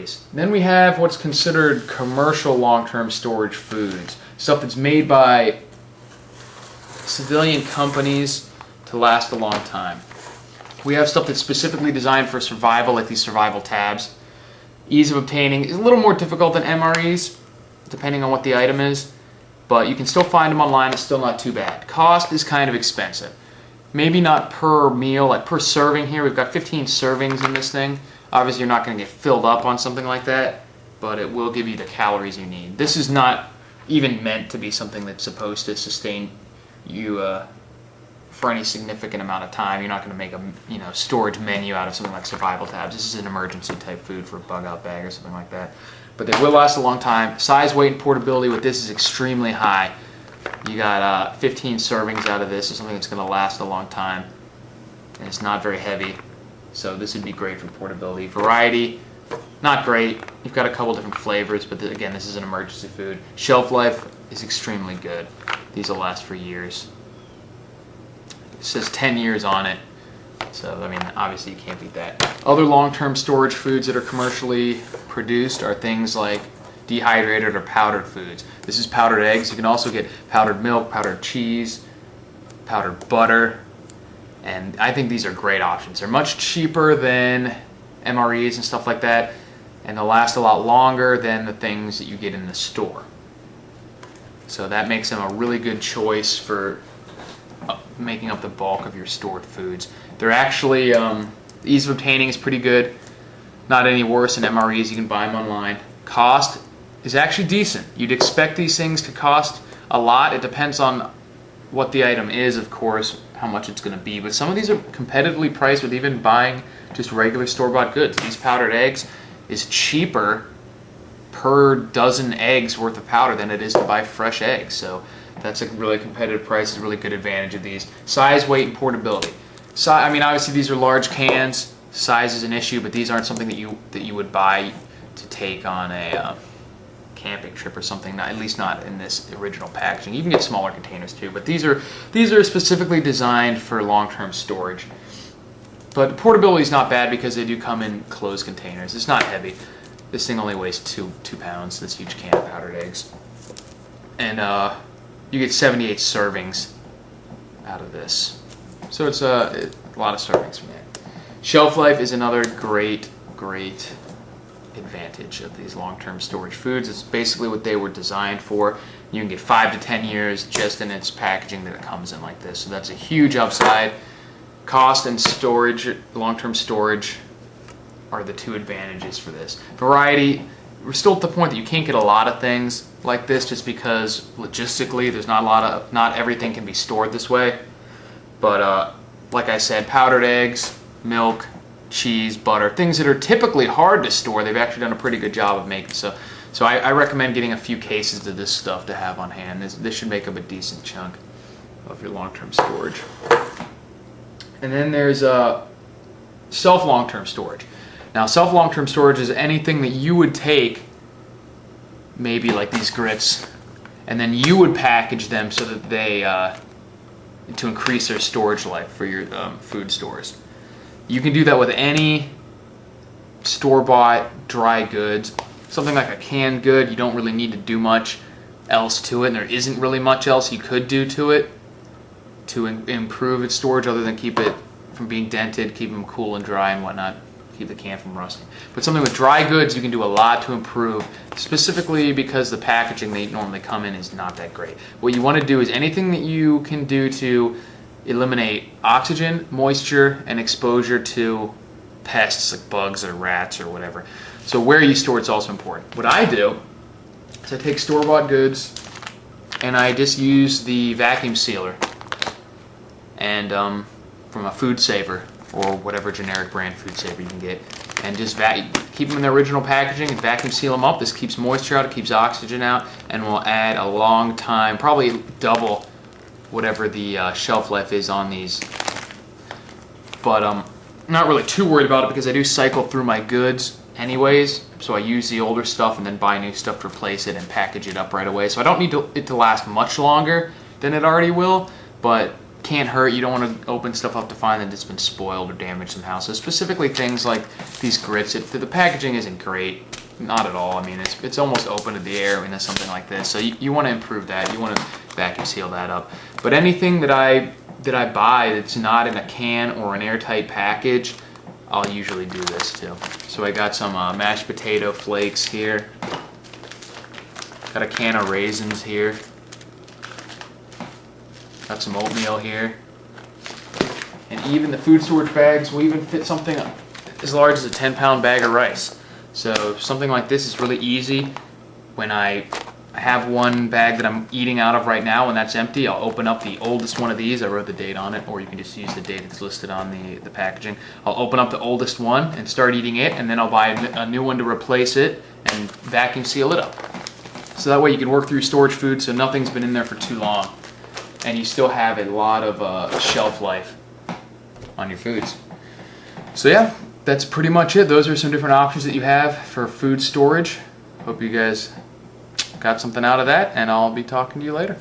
waste. Then we have what's considered commercial long-term storage foods. Stuff that's made by civilian companies to last a long time. We have stuff that's specifically designed for survival, like these survival tabs. Ease of obtaining is a little more difficult than MREs, depending on what the item is, but you can still find them online. It's still not too bad. Cost is kind of expensive. Maybe not per meal, like per serving here. We've got 15 servings in this thing. Obviously, you're not going to get filled up on something like that, but it will give you the calories you need. This is not even meant to be something that's supposed to sustain you for any significant amount of time. You're not going to make a storage menu out of something like survival tabs. This is an emergency type food for a bug out bag or something like that. But they will last a long time. Size, weight, and portability with this is extremely high. You got 15 servings out of this. It's something that's going to last a long time, and it's not very heavy. So this would be great for portability. Variety, not great. You've got a couple different flavors, but again, this is an emergency food. Shelf life is extremely good. These will last for years. It says 10 years on it, so I mean, obviously you can't beat that. Other long-term storage foods that are commercially produced are things like dehydrated or powdered foods. This is powdered eggs. You can also get powdered milk, powdered cheese, powdered butter, and I think these are great options. They're much cheaper than MREs and stuff like that, and they'll last a lot longer than the things that you get in the store. So that makes them a really good choice for making up the bulk of your stored foods. They're actually, the ease of obtaining is pretty good. Not any worse than MREs. You can buy them online. Cost is actually decent. You'd expect these things to cost a lot. It depends on what the item is, of course, how much it's going to be. But some of these are competitively priced with even buying just regular store-bought goods. These powdered eggs is cheaper per dozen eggs worth of powder than it is to buy fresh eggs. So that's a really competitive price. It's a really good advantage of these. Size, weight, and portability. I mean, obviously these are large cans. Size is an issue, but these aren't something that you would buy to take on a camping trip or something. At least not in this original packaging. You can get smaller containers too, but these are specifically designed for long-term storage. But portability is not bad because they do come in closed containers. It's not heavy. This thing only weighs 2 pounds. This huge can of powdered eggs, and you get 78 servings out of this. So it's a lot of servings from that. Shelf life is another great advantage of these long-term storage foods. It's basically what they were designed for. You can get 5 to 10 years just in its packaging that it comes in like this. So that's a huge upside. Cost and storage, long-term storage, are the two advantages for this. Variety, we're still at the point that you can't get a lot of things like this just because logistically there's not everything can be stored this way. But like I said, powdered eggs, milk, cheese, butter, things that are typically hard to store, they've actually done a pretty good job of making. So I recommend getting a few cases of this stuff to have on hand. This should make up a decent chunk of your long-term storage. And then there's self-long-term storage. Now, self-long-term storage is anything that you would take, maybe like these grits, and then you would package them so that they, to increase their storage life for your food stores. You can do that with any store-bought dry goods. Something like a canned good, you don't really need to do much else to it, and there isn't really much else you could do to it to improve its storage other than keep it from being dented, keep them cool and dry and whatnot. Keep the can from rusting. But something with dry goods, you can do a lot to improve, specifically because the packaging they normally come in is not that great. What you want to do is anything that you can do to eliminate oxygen, moisture, and exposure to pests like bugs or rats or whatever. So where you store it's also important. What I do is I take store-bought goods and I just use the vacuum sealer and from a Food Saver or whatever generic brand food saver you can get, and just keep them in their original packaging and vacuum seal them up. This keeps moisture out, it keeps oxygen out, and will add a long time, probably double whatever the shelf life is on these. But I'm not really too worried about it because I do cycle through my goods anyways, so I use the older stuff and then buy new stuff to replace it and package it up right away. So I don't need it to last much longer than it already will, but can't hurt. You don't want to open stuff up to find that it's been spoiled or damaged somehow. So specifically things like these grits, the packaging isn't great, not at all. I mean, it's almost open to the air when something like this. So you want to improve that. You want to vacuum seal that up. But anything that I buy that's not in a can or an airtight package, I'll usually do this too. So I got some mashed potato flakes here. Got a can of raisins here. Got some oatmeal here. And even the food storage bags will even fit something as large as a 10-pound bag of rice. So something like this is really easy. When I have one bag that I'm eating out of right now and that's empty, I'll open up the oldest one of these. I wrote the date on it, or you can just use the date that's listed on the packaging. I'll open up the oldest one and start eating it, and then I'll buy a new one to replace it and vacuum seal it up. So that way you can work through storage food so nothing's been in there for too long, and you still have a lot of shelf life on your foods. So yeah, that's pretty much it. Those are some different options that you have for food storage. Hope you guys got something out of that, and I'll be talking to you later.